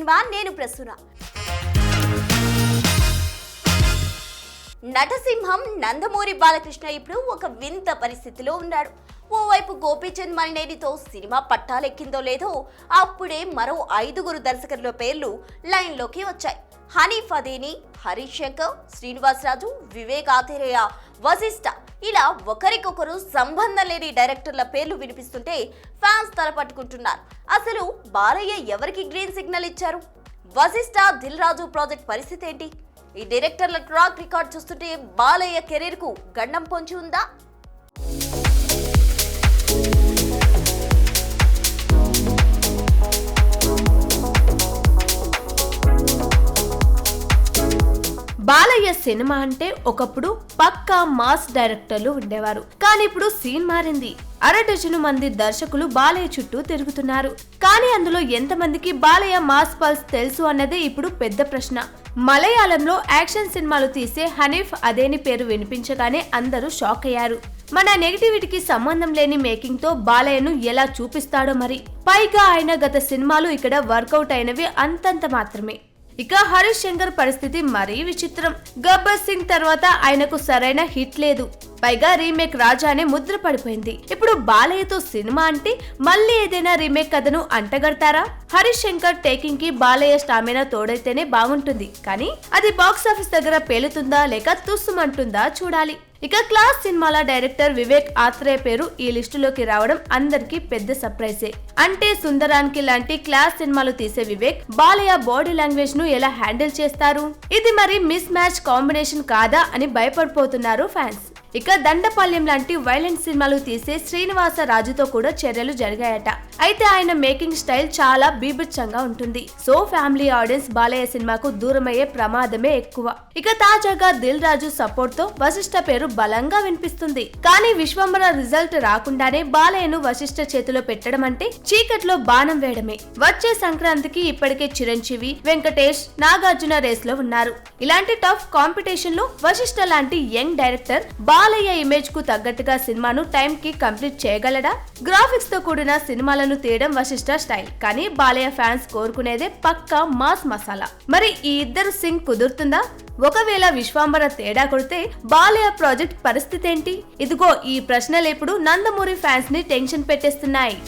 Cinema నేను ప్రసూన. నటసింహం నందమూరి బాలకృష్ణ ఇప్పుడు ఒక వింత పరిస్థితిలో ఉన్నాడు. ఓవైపు గోపీచంద్ మలినేనితో సినిమా పట్టాలెక్కిందో లేదో అప్పుడే మరో 5 దర్శకుల పేర్లు లైన్లోకి వచ్చాయి. హనీఫ్ అదేని, హరీష్ శంకర్, శ్రీనివాసరాజు, వివేక్ ఆత్రేయ, వశిష్ఠ ఇలా ఒకరికొకరు సంబంధం లేని డైరెక్టర్ల పేర్లు వినిపిస్తుంటే ఫ్యాన్స్ తలపట్టుకుంటున్నారు. అసలు బాలయ్య ఎవరికి గ్రీన్ సిగ్నల్ ఇచ్చారు? వశిష్ఠ, దిల్ రాజు ప్రాజెక్ట్ పరిస్థితి ఏంటి? ఈ డైరెక్టర్ల ట్రాక్ రికార్డ్ చూస్తుంటే బాలయ్య కెరీర్ కు గండం పొంచి ఉందా? బాలయ్య సినిమా అంటే ఒకప్పుడు పక్కా మాస్ డైరెక్టర్లు ఉండేవారు. కానీ ఇప్పుడు సీన్ మారింది. 6 మంది దర్శకులు బాలయ్య చుట్టూ తిరుగుతున్నారు. కానీ అందులో ఎంతమందికి బాలయ్య మాస్ పల్స్ తెలుసు అన్నదే ఇప్పుడు పెద్ద ప్రశ్న. మలయాళంలో యాక్షన్ సినిమాలు తీసే హనీఫ్ అదేని పేరు వినిపించగానే అందరూ షాక్ అయ్యారు. మన నెగిటివిటీకి సంబంధం లేని మేకింగ్ తో బాలయ్యను ఎలా చూపిస్తాడో మరి. పైగా ఆయన గత సినిమాలు ఇక్కడ వర్కౌట్ అయినవి అంతంత మాత్రమే. ఇక హరీష్ శంకర్ పరిస్థితి మరీ విచిత్రం. గబ్బర్ సింగ్ తర్వాత ఆయనకు సరైన హిట్ లేదు. పైగా రీమేక్ రాజానే ముద్ర పడిపోయింది. ఇప్పుడు బాలయ్యతో సినిమా అంటే మళ్ళీ ఏదైనా రీమేక్ కథను అంటగడతారా? హరీష్ శంకర్ టేకింగ్ కి బాలయ్య స్టామినా తోడైతేనే బాగుంటుంది. కానీ అది బాక్సాఫీస్ దగ్గర పేలుతుందా లేక తుస్సుమంటుందా చూడాలి. ఇక క్లాస్ సినిమాల డైరెక్టర్ వివేక్ ఆత్రేయ పేరు ఈ లిస్టులోకి రావడం అందరికీ పెద్ద సర్ప్రైజే. అంటే సుందరానికి లాంటి క్లాస్ సినిమాలు తీసే వివేక్ బాలయ్య బాడీ లాంగ్వేజ్ ను ఎలా హ్యాండిల్ చేస్తారు? ఇది మరి మిస్ మ్యాచ్ కాంబినేషన్ కాదా అని భయపడిపోతున్నారు ఫ్యాన్స్. ఇక దండపాల్యం లాంటి వైలెంట్ సినిమాలు తీసే శ్రీనివాస రాజుతో కూడా చర్యలు జరిగాయట. అయితే ఆయన మేకింగ్ స్టైల్ చాలా బీభత్సంగా ఉంటుంది. సో ఫ్యామిలీ ఆడియన్స్ బాలయ్య సినిమాకు దూరమయ్యే ప్రమాదమే ఎక్కువ. ఇక తాజాగా దిల్ రాజు సపోర్ట్ తో వశిష్ఠ పేరు బలంగా వినిపిస్తుంది. కానీ విశ్వంబర రిజల్ట్ రాకుండానే బాలయ్యను వశిష్ఠ చేతిలో పెట్టడం అంటే చీకట్లో బాణం వేయడమే. వచ్చే సంక్రాంతికి ఇప్పటికే చిరంజీవి, వెంకటేష్, నాగార్జున రేస్ లో ఉన్నారు. ఇలాంటి టఫ్ కాంపిటీషన్ లో వశిష్ఠ లాంటి యంగ్ డైరెక్టర్ బాలయ్య ఇమేజ్ కు తగ్గట్టుగా సినిమాను టైం కి కంప్లీట్ చేయగలడా? గ్రాఫిక్స్ తో కూడిన సినిమాలను తీయడం వశిష్ఠ స్టైల్. కానీ బాలయ్య ఫ్యాన్స్ కోరుకునేదే పక్కా మాస్ మసాలా. మరి ఈ ఇద్దరు సింక్ కుదురుతుందా? ఒకవేళ విశ్వాంబర తేడా కొడితే బాలయ్య ప్రాజెక్ట్ పరిస్థితి ఏంటి? ఇదిగో ఈ ప్రశ్నలు ఇప్పుడు నందమూరి ఫ్యాన్స్ ని టెన్షన్ పెట్టేస్తున్నాయి.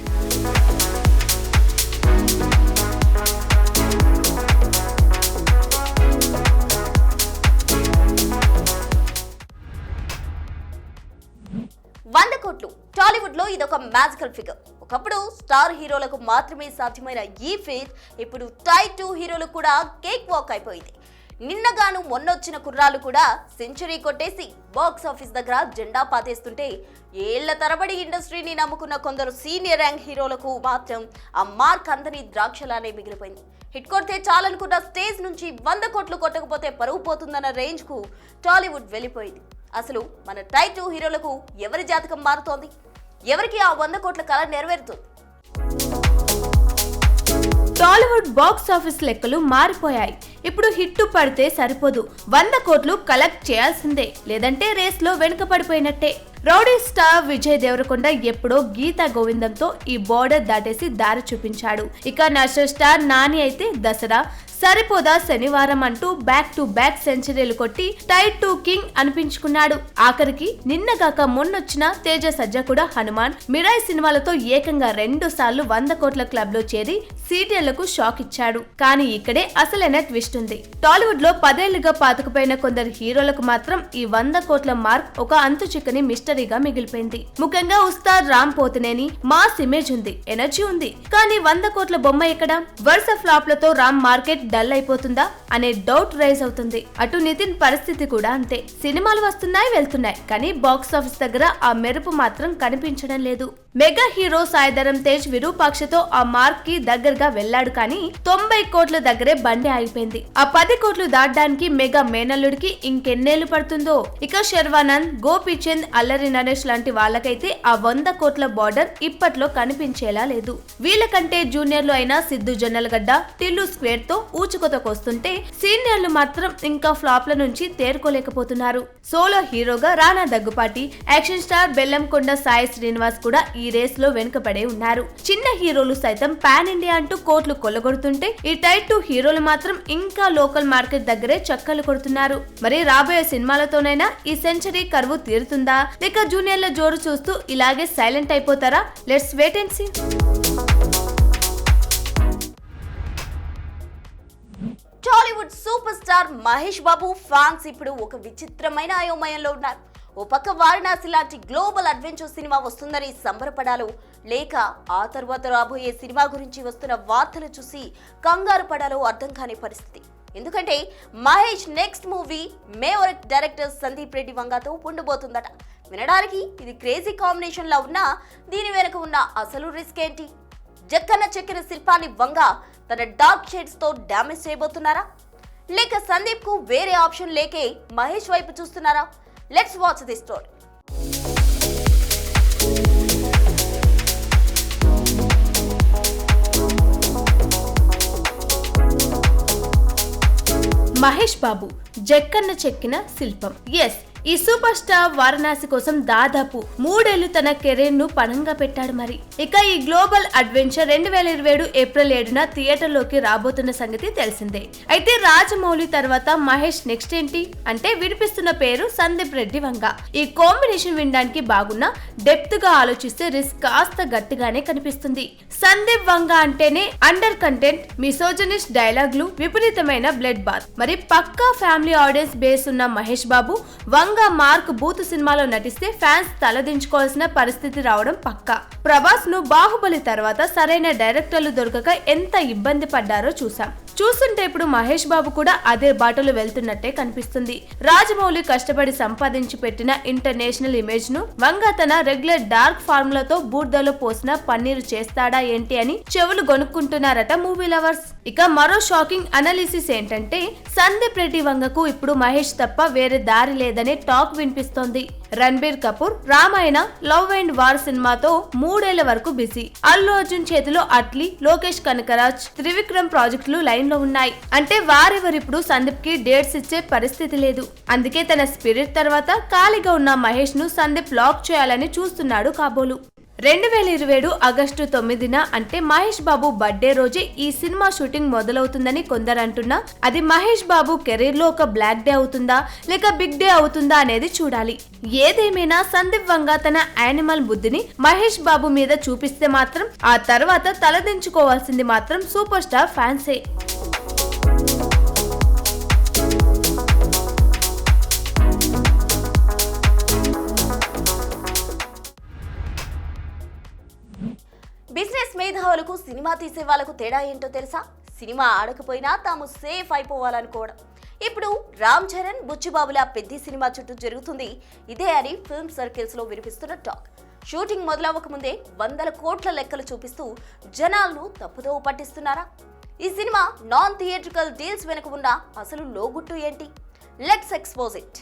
టాలీవుడ్ లో ఇదొక మ్యాజికల్ ఫిగర్. ఒకప్పుడు స్టార్ హీరోలకు మాత్రమే సాధ్యమైన ఈ ఫీట్ ఇప్పుడు టైప్ 2 హీరోలకు కూడా కేక్ వాక్ అయిపోయింది. నిన్నగాను మొన్నొచ్చిన కుర్రాలు కూడా సెంచరీ కొట్టేసి బాక్స్ ఆఫీస్ దగ్గర జెండా పాతేస్తుంటే ఏళ్ల తరబడి ఇండస్ట్రీని నమ్ముకున్న కొందరు సీనియర్ ర్యాంక్ హీరోలకు మాత్రం ఆ మార్క్ అందని ద్రాక్షలానే మిగిలిపోయింది. హిట్ కొడితే చాలనుకున్న స్టేజ్ నుంచి 100 కోట్లు కొట్టకపోతే పరువు పోతుందన్న రేంజ్ కు టాలీవుడ్ వెళ్ళిపోయింది. అసలు మన టైప్ 2 హీరోలకు ఎవరి జాతకం మారుతోంది? ఎవరికి ఆ 100 కోట్ల కళ నెరవేరుతుంది? టాలీవుడ్ బాక్స్ ఆఫీస్ లెక్కలు మారిపోయాయి. ఇప్పుడు హిట్ పడితే సరిపోదు, 100 కోట్లు కలెక్ట్ చేయాల్సిందే. లేదంటే రేస్ లో వెనుకపడిపోయినట్టే. రౌడీ స్టార్ విజయ్ దేవరకొండ ఎప్పుడో గీతా గోవిందంతో ఈ బోర్డర్ దాటేసి దారి చూపించాడు. ఇక నేషనల్ స్టార్ నాని అయితే దసరా, సరిపోదా శనివారం అంటూ బ్యాక్ టు బ్యాక్ సెంచరీలు కొట్టి టైప్ 2 కింగ్ అనిపించుకున్నాడు. ఆఖరికి నిన్నగాక మొన్నొచ్చిన తేజ సజ్జా కూడా హనుమాన్, మిరాయ్ సినిమాలతో ఏకంగా 2 సార్లు 100 కోట్ల క్లబ్ లో చేరి సీరియళ్లకు షాక్ ఇచ్చాడు. కానీ ఇక్కడే అసలైన ట్విస్ట్ ఉంది. టాలీవుడ్ లో 10 ఏళ్లుగా పాతుకుపోయిన కొందరు హీరోలకు మాత్రం ఈ 100 కోట్ల మార్క్ ఒక అంతు చిక్కని మిస్టరీగా మిగిలిపోయింది. ముఖ్యంగా ఉస్తాద్ రామ్ పోతినేని మాస్ ఇమేజ్ ఉంది, ఎనర్జీ ఉంది. కానీ 100 కోట్ల బొమ్మ ఎక్కడ? వరుస ఫ్లాప్లతో రామ్ మార్కెట్ డల్ అయిపోతుందా అనే డౌట్ రైజ్ అవుతుంది. అటు నితిన్ పరిస్థితి కూడా అంతే. సినిమాలు వస్తున్నాయి, వెళ్తున్నాయి, కానీ బాక్స్ ఆఫీస్ దగ్గర ఆ మెరుపు మాత్రం కనిపించడం లేదు. మెగా హీరో సాయిధరం తేజ్ విరూపాక్షతో ఆ మార్క్ కి దగ్గరగా వెళ్లాడు. కానీ 90 కోట్ల దగ్గరే బండి ఆగిపోయింది. ఆ 10 కోట్లు దాటడానికి మెగా మేనల్లుడికి ఇంకెన్నేళ్లు పడుతుందో. ఇక శర్వానంద్, గోపీచంద్, అల్లరి నరేష్ లాంటి వాళ్ళకైతే ఆ 100 కోట్ల బార్డర్ ఇప్పట్లో కనిపించేలా లేదు. వీళ్ళకంటే జూనియర్లు అయిన సిద్ధు జొన్నలగడ్డ, టిల్లు స్క్వేర్ తో ఊచుకొతకొస్తుంటే సీనియర్లు మాత్రం ఇంకా ఫ్లాప్ల నుంచి తేరుకోలేకపోతున్నారు. సోలో హీరోగా రానా దగ్గుపాటి, యాక్షన్ స్టార్ బెల్లంకొండ సాయి శ్రీనివాస్ కూడా ఈ రేస్ లో వెనుకబడే ఉన్నారు. చిన్న హీరోలు సైతం పాన్ ఇండియా అంటూ కోట్లు కొల్లగొడుతుంటే ఈ టైప్ 2 హీరోలు మాత్రం ఇంకా లోకల్ మార్కెట్ దగ్గరే చక్కలు కొడుతున్నారు. మరి రాబోయే సినిమాలతోనైనా ఈ సెంచరీ కరువు తీరుతుందా, లేక జూనియర్ల జోరు చూస్తూ ఇలాగే సైలెంట్ అయిపోతారా? Let's wait and see. Tollywood superstar Mahesh Babu fans ఇప్పుడు ఒక విచిత్రమైన అయోమయంలో ఉన్నారు. ఓ పక్క వారణాసి లాంటి గ్లోబల్ అడ్వెంచర్ సినిమా వస్తుందని సంబరపడాలో, లేక ఆ తర్వాత రాబోయే సినిమా గురించి వస్తున్న వార్తలు చూసి కంగారు పడాలో అర్థం కాని పరిస్థితి. ఎందుకంటే Mahesh next movie maverick director Sandeep Reddy వంగతో ఉండబోతుందట. వినడానికి ఇది క్రేజీ కాంబినేషన్ లా ఉన్నా దీని వెనుక ఉన్న అసలు రిస్క్ ఏంటి? జక్కన్న చెక్కిన శిల్పాన్ని వంగ తన డార్క్ షేడ్స్ తో డ్యామేజ్ చేయబోతున్నారా, లేక సందీప్ కు వేరే ఆప్షన్ లేకే మహేష్ వైపు చూస్తున్నారా? Let's watch this story. Mahesh Babu Jakkanna చెక్కిన శిల్పం. ఎస్, ఈ సూపర్ స్టార్ వారణాసి కోసం దాదాపు 3 ఏళ్లు తన కెరీర్ ను పణంగా పెట్టాడు. మరి ఇక ఈ గ్లోబల్ అడ్వెంచర్ 2027 ఏప్రిల్ 7న థియేటర్ లోకి రాబోతున్న సంగతి తెలిసిందే. అయితే రాజమౌళి తర్వాత మహేష్ నెక్స్ట్ ఏంటి అంటే వినిపిస్తున్న పేరు సందీప్ రెడ్డి వంగ. ఈ కాంబినేషన్ వినడానికి బాగున్నా డెప్త్ గా ఆలోచిస్తే రిస్క్ కాస్త గట్టిగానే కనిపిస్తుంది. సందీప్ వంగ అంటేనే అండర్ కంటెంట్, మిసోజనిస్ట్ డైలాగులు, విపరీతమైన బ్లడ్ బాత్. మరి పక్కా ఫ్యామిలీ ఆడియన్స్ బేస్ ఉన్న మహేష్ బాబు వంగ మార్క్ బూత్ సినిమాలో నటిస్తే ఫ్యాన్స్ తలదించుకోవాల్సిన పరిస్థితి రావడం పక్కా. ప్రభాస్ ను బాహుబలి తర్వాత సరైన డైరెక్టర్లు దొరకక ఎంత ఇబ్బంది పడ్డారో చూస్తుంటే ఇప్పుడు మహేష్ బాబు కూడా అదే బాటలో వెళ్తున్నట్టే కనిపిస్తుంది. రాజమౌళి కష్టపడి సంపాదించి పెట్టిన ఇంటర్నేషనల్ ఇమేజ్ ను వంగ తన రెగ్యులర్ డార్క్ ఫార్ములాతో బూర్దలో పోసిన పన్నీరు చేస్తాడా ఏంటి అని చెవులు గొనుక్కుంటున్నారట మూవీ లవర్స్. ఇక మరో షాకింగ్ అనాలిసిస్ ఏంటంటే సందీప్ రెడ్డి వంగకు ఇప్పుడు మహేష్ తప్ప వేరే దారి లేదనే టాక్ వినిపిస్తోంది. Ranbir Kapoor Ramayana, love and war సినిమాతో 3 ఏళ్ల వరకు బిజీ. అల్లు అర్జున్ చేతిలో అట్లీ, లోకేష్ కనకరాజ్, త్రివిక్రమ్ ప్రాజెక్టులు లైన్ లో ఉన్నాయి. అంటే వారెవరిప్పుడు సందీప్ కి డేట్స్ ఇచ్చే పరిస్థితి లేదు. అందుకే తన స్పిరిట్ తర్వాత ఖాళీగా ఉన్న మహేష్ ను సందీప్ లాక్ చేయాలని చూస్తున్నాడు కాబోలు. 2027 ఆగస్టు 9న అంటే మహేష్ బాబు బర్త్డే రోజే ఈ సినిమా షూటింగ్ మొదలవుతుందని కొందరు అంటున్నా, అది మహేష్ బాబు కెరీర్ లో ఒక బ్లాక్ డే అవుతుందా లేక బిగ్ డే అవుతుందా అనేది చూడాలి. ఏదేమైనా సందీప్ వంగ తన యానిమల్ బుద్ధిని మహేష్ బాబు మీద చూపిస్తే మాత్రం ఆ తర్వాత తలదించుకోవాల్సింది మాత్రం సూపర్ స్టార్ ఫ్యాన్సే. బిజినెస్ మేధావులకు సినిమా తీసే వాళ్ళకు తేడా ఏంటో తెలుసా? సినిమా ఆడకపోయినా తాము సేఫ్ అయిపోవాలనుకోవడం. ఇప్పుడు రామ్ చరణ్, బుచ్చిబాబుల పెద్ద సినిమా చుట్టూ జరుగుతుంది ఇదే అని ఫిల్మ్ సర్కిల్స్ లో వినిపిస్తున్న టాక్. షూటింగ్ మొదలవ్వక ముందే 100 కోట్ల లెక్కలు చూపిస్తూ జనాలను తప్పుదో పట్టిస్తున్నారా? ఈ సినిమా నాన్ థియేట్రికల్ డీల్స్ వెనుక ఉన్న అసలు లోగుట్టు ఏంటి? Let's expose it.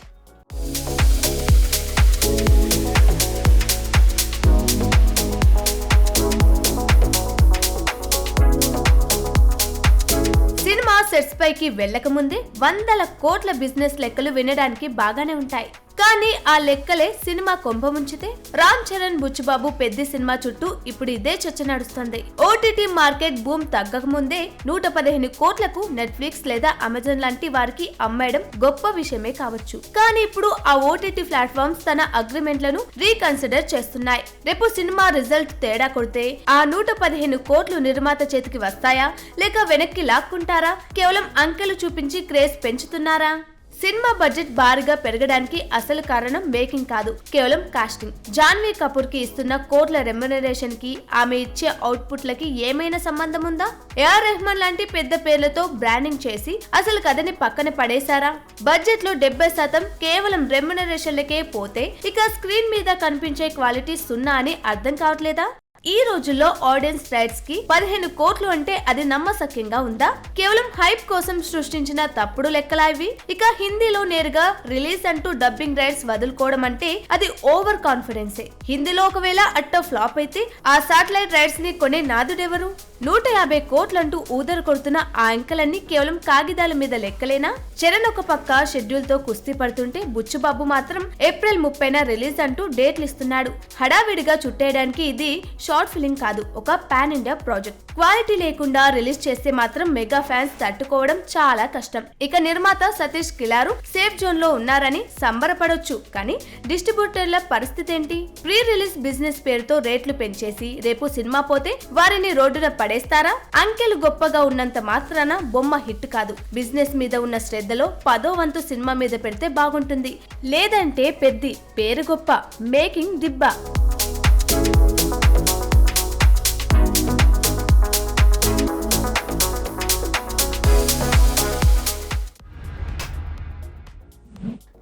Cinema sets పైకి వెళ్లక ముందే 100 కోట్ల బిజినెస్ లెక్కలు వినడానికి బాగానే ఉంటాయి. కానీ ఆ లెక్కలే సినిమా కొంప ముంచితే రామ్ చరణ్, బుచ్చిబాబు పెద్ద సినిమా చుట్టూ ఇప్పుడు ఇదే చర్చ నడుస్తుంది. ఓటీటీ మార్కెట్ బూమ్ తగ్గక ముందే 115 కోట్లకు నెట్ఫ్లిక్స్ లేదా అమెజాన్ లాంటి వారికి అమ్మేయడం గొప్ప విషయమే కావచ్చు. కానీ ఇప్పుడు ఆ ఓటీటీ ప్లాట్ఫామ్స్ తన అగ్రిమెంట్లను రీకన్సిడర్ చేస్తున్నాయి. రేపు సినిమా రిజల్ట్ తేడా కొడితే ఆ 115 కోట్లు నిర్మాత చేతికి వస్తాయా లేక వెనక్కి లాక్కుంటారా? కేవలం అంకెలు చూపించి క్రేజ్ పెంచుతున్నారా? సినిమా బడ్జెట్ భారీగా పెరగడానికి అసలు కారణం మేకింగ్ కాదు, కేవలం కాస్టింగ్. జాన్వీ కపూర్ కి ఇస్తున్న కోట్ల రెమ్యునరేషన్ కి ఆమె ఇచ్చే అవుట్పుట్లకి ఏమైనా సంబంధం ఉందా? ఏఆర్ రెహమాన్ లాంటి పెద్ద పేర్లతో బ్రాండింగ్ చేసి అసలు కథని పక్కన పడేశారా? బడ్జెట్ లో 70% కేవలం రెమ్యునరేషన్లకే పోతే ఇక స్క్రీన్ మీద కనిపించే క్వాలిటీ సున్నా అని అర్థం కావట్లేదా? ఈ రోజుల్లో ఆడియన్స్ రైట్స్ కి 15 కోట్లు అంటే అది నమ్మశక్యంగా ఉందా? కేవలం హైప్ కోసం సృష్టించిన తప్పుడు లెక్కలా ఇవి? ఇక హిందీలో నేరుగా రిలీజ్ అంటూ డబ్బింగ్ రైట్స్ వదులుకోవడం అంటే అది ఓవర్ కాన్ఫిడెన్సే. హిందీలో ఒకవేళ అట్ట ఫ్లాప్ అయితే ఆ సాటిలైట్ రైట్స్ ని కొనే నాదుడెవరు? 150 కోట్లంటూ ఊదర కొడుతున్న ఆ అంకెలన్నీ కేవలం కాగితాల మీద లెక్కలేనా? చరణ్ ఒక పక్క షెడ్యూల్ తో కుస్తీ పడుతుంటే బుచ్చుబాబు మాత్రం ఏప్రిల్ 30న రిలీజ్ అంటూ డేట్లు ఇస్తున్నాడు. హడావిడిగా చుట్టేయడానికి ఇది షార్ట్ ఫిలిం కాదు, ఒక పాన్ ఇండియా ప్రాజెక్ట్. క్వాలిటీ లేకుండా రిలీజ్ చేస్తే మాత్రం మెగా ఫ్యాన్స్ తట్టుకోవడం చాలా కష్టం. ఇక నిర్మాత సతీష్ కిలారు సేఫ్ జోన్ లో ఉన్నారని సంబరపడొచ్చు, కానీ డిస్ట్రిబ్యూటర్ల పరిస్థితి ఏంటి? ప్రీ రిలీజ్ బిజినెస్ పేరుతో రేట్లు పెంచేసి రేపు సినిమా పోతే వారిని రోడ్డున పడేస్తారా? అంకెలు గొప్పగా ఉన్నంత మాత్రాన బొమ్మ హిట్ కాదు. బిజినెస్ మీద ఉన్న శ్రద్ధలో 10వ వంతు సినిమా మీద పెడితే బాగుంటుంది. లేదంటే పెద్ది పేరు గొప్ప, మేకింగ్ దిబ్బ.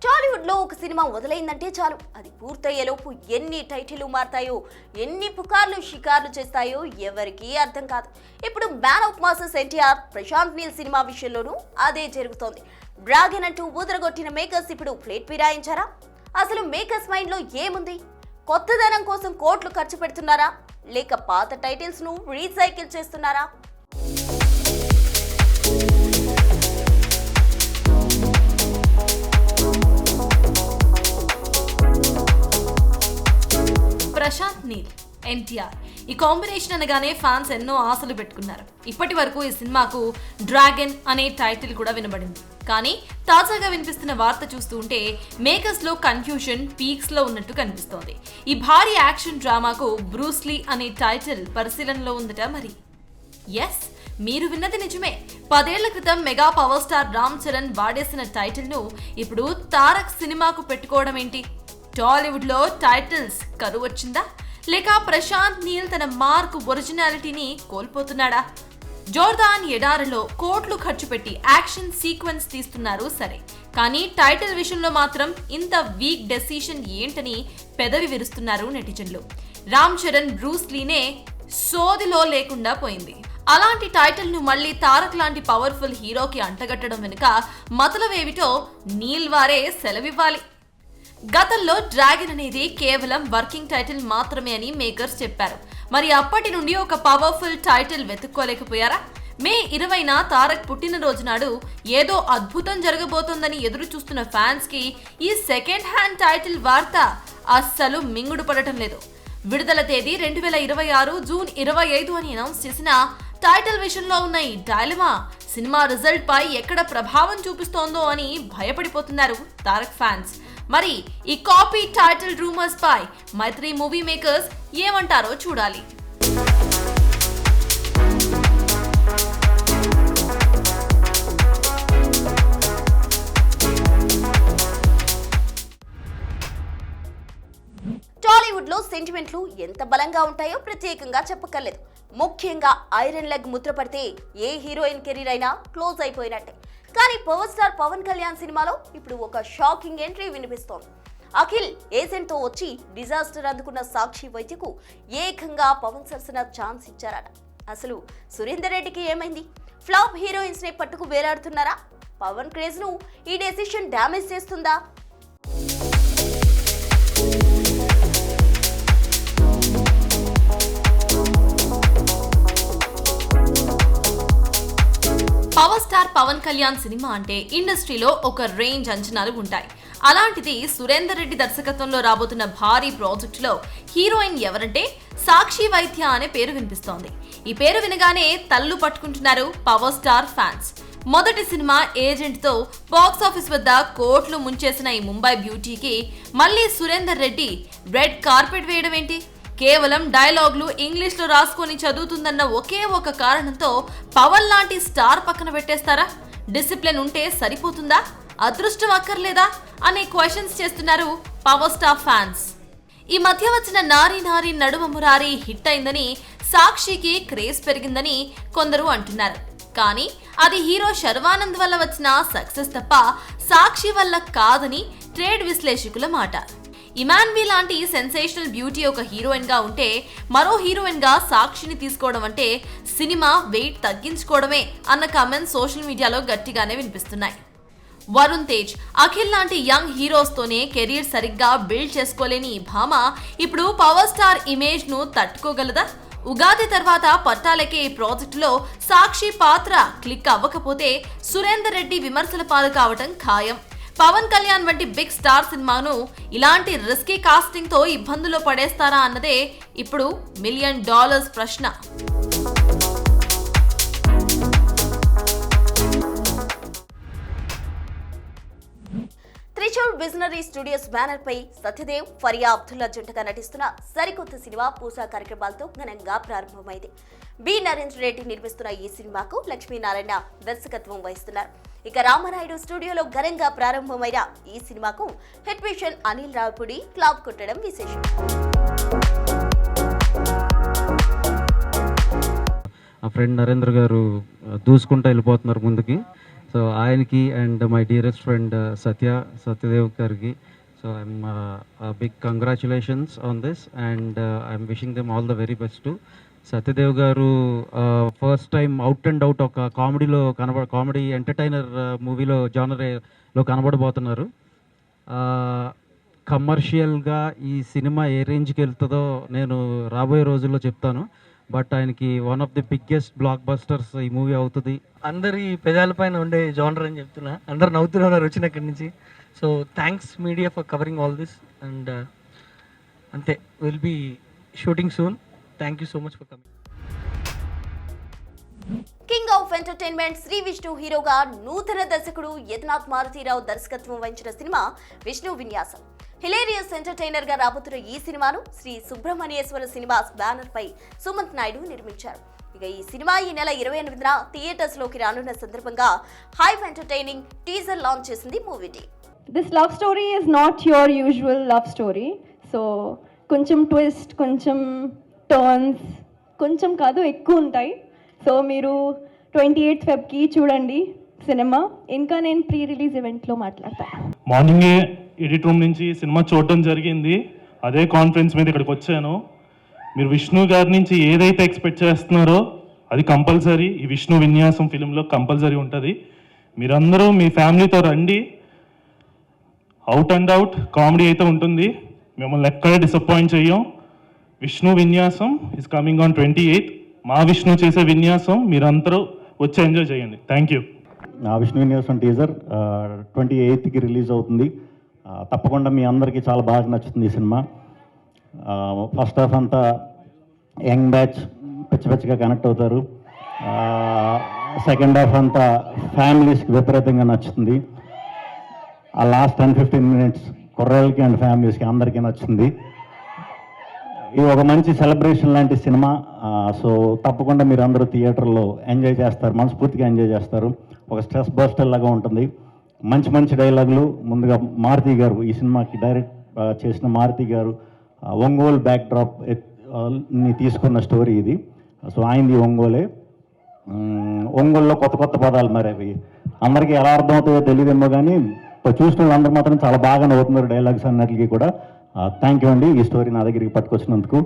టాలీవుడ్ లో ఒక సినిమా మొదలైందంటే చాలు, అది పూర్తయ్యేలోపు ఎన్ని టైటిళ్లు మారతాయో, ఎన్ని పుకార్లు షికార్లు చేస్తాయో ఎవరికీ అర్థం కాదు. ఇప్పుడు man of masses NTR, Prashanth Neel సినిమా విషయంలోనూ అదే జరుగుతోంది. డ్రాగన్ అంటూ ఊదరగొట్టిన మేకర్స్ ఇప్పుడు ప్లేట్ ఫిరాయించారా? అసలు మేకర్స్ మైండ్ లో ఏముంది? కొత్తదనం కోసం కోట్లు ఖర్చు పెడుతున్నారా, లేక పాత టైటిల్స్ ను రీసైకిల్ చేస్తున్నారా? ప్రశాంత్ నీల్, ఎన్టీఆర్ ఈ కాంబినేషన్ అనగానే ఫ్యాన్స్ ఎన్నో ఆశలు పెట్టుకున్నారు. ఇప్పటి వరకు ఈ సినిమాకు డ్రాగన్ అనే టైటిల్ కూడా వినబడింది. కానీ తాజాగా వినిపిస్తున్న వార్త చూస్తూ ఉంటే మేకర్స్ లో కన్ఫ్యూజన్ పీక్స్ లో ఉన్నట్టు కనిపిస్తోంది. ఈ భారీ యాక్షన్ డ్రామాకు బ్రూస్లీ అనే టైటిల్ పరిశీలనలో ఉందట. మరి ఎస్, మీరు విన్నది నిజమే. 10 ఏళ్ల క్రితం mega power star Ram Charan వాడేసిన టైటిల్ ను ఇప్పుడు తారక్ సినిమాకు పెట్టుకోవడం ఏంటి? టాలీవుడ్ లో టైటిల్స్ కరువు వచ్చిందా, లేక ప్రశాంత్ నీల్ తన మార్క్ ఒరిజినాలిటీని కోల్పోతున్నాడా? జోర్దాన్ ఎడారిలో కోట్లు ఖర్చు పెట్టి యాక్షన్ సీక్వెన్స్ తీస్తున్నారు సరే, కానీ టైటిల్ విషయంలో మాత్రం ఇంత వీక్ డెసిషన్ ఏంటని పెదవి విరుస్తున్నారు నెటిజన్లు. రామ్ చరణ్ బ్రూస్లీనే సోదిలో లేకుండా పోయింది. అలాంటి టైటిల్ ను మళ్ళీ తారక్ లాంటి పవర్ఫుల్ హీరోకి అంటగట్టడం వెనుక మతలవేమిటో నీల్ వారే సెలవివ్వాలి. గతంలో డ్రాగన్ అనేది కేవలం వర్కింగ్ టైటిల్ మాత్రమే అని మేకర్స్ చెప్పారు. మరి అప్పటి నుండి ఒక పవర్ఫుల్ టైటిల్ వెతుక్కోలేకపోయారా? మే 20న తారక్ పుట్టినరోజు నాడు ఏదో అద్భుతం జరగబోతోందని ఎదురు చూస్తున్న ఫ్యాన్స్ కి ఈ సెకండ్ హ్యాండ్ టైటిల్ వార్త అస్సలు మింగుడు పడటం లేదు. విడుదల తేదీ 2026 జూన్ 25 అని అనౌన్స్ చేసిన టైటిల్ విషయంలో ఉన్న ఈ డైలమా సినిమా రిజల్ట్ పై ఎక్కడ ప్రభావం చూపిస్తోందో అని భయపడిపోతున్నారు తారక్ ఫ్యాన్స్. మరి ఈ కాపీ టైటిల్ రూమర్స్ పై మైత్రి మూవీ మేకర్స్ ఏమంటారో చూడాలి. టాలీవుడ్ లో సెంటిమెంట్లు ఎంత బలంగా ఉంటాయో ప్రత్యేకంగా చెప్పక్కర్లేదు. ముఖ్యంగా ఐరన్ లెగ్ ముద్ర పడితే ఏ హీరోయిన్ కెరీర్ అయినా క్లోజ్ అయిపోయినట్టే. కానీ పవర్ స్టార్ పవన్ కళ్యాణ్ సినిమాలో ఇప్పుడు ఒక షాకింగ్ ఎంట్రీ వినిపిస్తోంది. అఖిల్ ఏజెంట్ తో వచ్చి డిజాస్టర్ అందుకున్న సాక్షి వైద్యకు ఏకంగా పవన్ సరసన ఛాన్స్ ఇచ్చారట. అసలు సురేందర్ రెడ్డికి ఏమైంది? ఫ్లాప్ హీరోయిన్స్ నే పట్టుకు వేలాడుతున్నారా? పవన్ క్రేజ్ ను ఈ డెసిషన్ డ్యామేజ్ చేస్తుందా? పవర్ స్టార్ పవన్ కళ్యాణ్ సినిమా అంటే ఇండస్ట్రీలో ఒక రేంజ్ అంచనాలు ఉంటాయి. అలాంటిది సురేందర్ రెడ్డి దర్శకత్వంలో రాబోతున్న భారీ ప్రాజెక్టులో హీరోయిన్ ఎవరంటే సాక్షి వైద్య అనే పేరు వినిపిస్తోంది. ఈ పేరు వినగానే తల్లు పట్టుకుంటున్నారు పవర్ స్టార్ ఫ్యాన్స్. మొదటి సినిమా ఏజెంట్ తో బాక్స్ ఆఫీస్ వద్ద కోట్లు ముంచేసిన ఈ ముంబై బ్యూటీకి మళ్ళీ సురేందర్ రెడ్డి రెడ్ కార్పెట్ వేయడం ఏంటి? కేవలం డైలాగులు ఇంగ్లీష్ లో రాసుకొని చదువుతుందన్న ఒకే ఒక కారణంతో పవన్ లాంటి స్టార్ పక్కన పెట్టేస్తారా? డిసిప్లిన్ ఉంటే సరిపోతుందా? అదృష్టం అక్కర్లేదా అనే క్వశ్చన్స్ చేస్తున్నారు పవర్ స్టార్ ఫ్యాన్స్. ఈ మధ్య వచ్చిన నారీ నారీ నడుమ మురారి హిట్ అయిందని, సాక్షికి క్రేజ్ పెరిగిందని కొందరు అంటున్నారు. కానీ అది హీరో శర్వానంద్ వల్ల వచ్చిన సక్సెస్ తప్ప సాక్షి వల్ల కాదని ట్రేడ్ విశ్లేషకుల మాట. ఇమాన్వి లాంటి సెన్సేషనల్ బ్యూటీ ఒక హీరోయిన్ గా ఉంటే మరో హీరోయిన్ గా సాక్షిని తీసుకోవడం అంటే సినిమా వెయిట్ తగ్గించుకోవడమే అన్న కామెంట్స్ సోషల్ మీడియాలో గట్టిగానే వినిపిస్తున్నాయి. వరుణ్ తేజ్, అఖిల్ లాంటి యంగ్ హీరోస్ తోనే కెరీర్ సరిగ్గా బిల్డ్ చేసుకోలేని ఈ భామ ఇప్పుడు పవర్ స్టార్ ఇమేజ్ ను తట్టుకోగలదా? ఉగాది తర్వాత పట్టాలకే ఈ ప్రాజెక్టులో సాక్షి పాత్ర క్లిక్ అవ్వకపోతే సురేందర్ రెడ్డి విమర్శల పాలు కావటం ఖాయం. పవన్ కళ్యాణ్ వంటి బిగ్ స్టార్ సినిమాను ఇలాంటి రిస్కీ కాస్టింగ్ తో ఇబ్బందుల్లో పడేస్తారా అన్నదే ఇప్పుడు $1 మిలియన్ ప్రశ్న. త్రిశూల్ విజనరీ స్టూడియోస్ బ్యానర్ పై సత్యదేవ్, ఫరియా అబ్దుల్లా జంటగా నటిస్తున్న సరికొత్త సినిమా పూసా కార్యక్రమాలతో ఘనంగా ప్రారంభమైంది. బి నరేంద్ర రెడ్డి నిర్మిస్తున్న ఈ సినిమాకు లక్ష్మీనారాయణ దర్శకత్వం వహిస్తున్నారు. ఇక రామానాయుడు స్టూడియోలో ఘనంగా ప్రారంభమైన ఈ సినిమాకు హెడ్ మిషన్ అనిల్ రావుపూడి క్లాప్ కొట్టడం విశేషం. ఆ ఫ్రెండ్ నరేంద్ర గారు దూసుకుంటూ వెళ్ళిపోతున్నారు ముందుకి. సో ఆయనకి and my dearest friend Satyadev గారికి so I'm big congratulations on this and I'm wishing them all the very best to Satyadev garu. First time out and out ఒక కామెడీ ఎంటర్టైనర్ మూవీలో జానర్లో కనబడబోతున్నారు. కమర్షియల్గా ఈ సినిమా ఏ రేంజ్కి వెళ్తుందో నేను రాబోయే రోజుల్లో చెప్తాను. బట్ ఆయనకి one of the biggest black busters ఈ మూవీ అవుతుంది. అందరి పెదాల పైన ఉండే జానర్ అని చెప్తున్నా, అందరు నవ్వుతున్నారు వచ్చినక్కడి నుంచి. So thanks media for covering all this and అంతే, will be shooting soon. Thank you so much for coming. King of entertainment Shri Vishnu హీరోగా నూతన దర్శకుడు యదునాథ్ మారుతీరావు దర్శకత్వం వహించిన సినిమా విష్ణు విన్యాసం. హిలేరియస్ ఎంటర్టైనర్ గా రాబోతున్న ఈ సినిమాను శ్రీ సుబ్రహ్మణ్యేశ్వర సినిమాస్ బ్యానర్ పై సుమంత్ నాయుడు నిర్మించారు. ఇక ఈ సినిమా ఈ నెల 28న థియేటర్స్ లోకి రానున్న సందర్భంగా హైప్ ఎంటర్టైనింగ్ టీజర్ లాంచ్ చేసింది movie team. This love story is not your usual love story. So కొంచెం ట్విస్ట్, కొంచెం టర్న్స్, కొంచెం కాదు ఎక్కువ ఉంటాయి. సో మీరు 28 ఫెబ్కి చూడండి సినిమా. ఇంకా నేను ప్రీ రిలీజ్ ఈవెంట్లో మాట్లాడతాను. మార్నింగే ఎడిట్ రూమ్ నుంచి సినిమా చూడటం జరిగింది. అదే కాన్ఫరెన్స్ మీద ఇక్కడికి వచ్చాను. మీరు విష్ణు గారి నుంచి ఏదైతే ఎక్స్పెక్ట్ చేస్తున్నారో అది కంపల్సరీ ఈ విష్ణు విన్యాసం ఫిలింలో కంపల్సరీ ఉంటుంది. మీరందరూ మీ ఫ్యామిలీతో రండి. అవుట్ అండ్ అవుట్ కామెడీ అయితే ఉంటుంది. మిమ్మల్ని ఎక్కడ డిసప్పాయింట్ చెయ్యం. విష్ణు విన్యాసం ఈజ్ కమింగ్ ఆన్ 28th. మా విష్ణు చేసే విన్యాసం మీరందరూ వచ్చి ఎంజాయ్ చేయండి. Thank you. విష్ణు విన్యాసం టీజర్ 28కి రిలీజ్ అవుతుంది. తప్పకుండా మీ అందరికీ చాలా బాగా నచ్చుతుంది ఈ సినిమా. ఫస్ట్ హాఫ్ అంతా యంగ్ బ్యాచ్ పిచ్చిగా కనెక్ట్ అవుతారు. సెకండ్ హాఫ్ అంతా ఫ్యామిలీస్కి విపరీతంగా నచ్చుతుంది. ఆ లాస్ట్ 10-15 మినిట్స్ కుర్రాళ్ళకి అండ్ ఫ్యామిలీస్కి అందరికీ నచ్చుతుంది. ఇది ఒక మంచి సెలబ్రేషన్ లాంటి సినిమా. సో తప్పకుండా మీరు అందరూ థియేటర్లో ఎంజాయ్ చేస్తారు, మనస్ఫూర్తిగా ఎంజాయ్ చేస్తారు. ఒక స్ట్రెస్ బస్టర్ లాగా ఉంటుంది. మంచి డైలాగులు. ముందుగా మారుతి గారు, ఈ సినిమాకి డైరెక్ట్ చేసిన మారుతి గారు ఒంగోలు బ్యాక్ డ్రాప్ ని తీసుకున్న స్టోరీ ఇది. సో ఆయనది ఒంగోలే. ఒంగోలులో కొత్త పదాలు మరి అవి అందరికీ ఎలా అర్థమవుతాయో తెలియదేమో కానీ చూసిన వాళ్ళందరూ మాత్రం చాలా బాగా నవ్వుతున్నారు డైలాగ్స్ అన్నట్లకి కూడా. థ్యాంక్ యూ అండి ఈ స్టోరీ నా దగ్గరికి పట్టుకొచ్చినందుకు.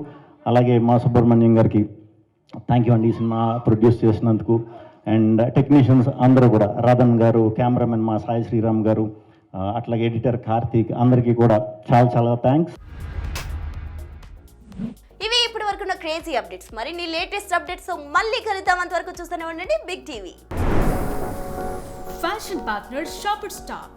అలాగే మా సుబ్రహ్మణ్యం గారికి థ్యాంక్ యూ అండి ఈ సినిమా ప్రొడ్యూస్ చేసినందుకు. అండ్ టెక్నీషియన్స్ అందరూ కూడా, రాధన్ గారు, కెమెరామెన్ మా సాయి శ్రీరామ్ గారు, అట్లాగే ఎడిటర్ కార్తీక్, అందరికీ కూడా చాలా థ్యాంక్స్. ఇవి ఇప్పటి వరకు ఉన్న క్రేజీ అప్డేట్స్. మరిన్ని లేటెస్ట్ అప్డేట్స్ మళ్ళీ కలుద్దాం. అంతవరకు చూస్తూనే ఉండండి Big TV. Fashion partner Shoppers stop.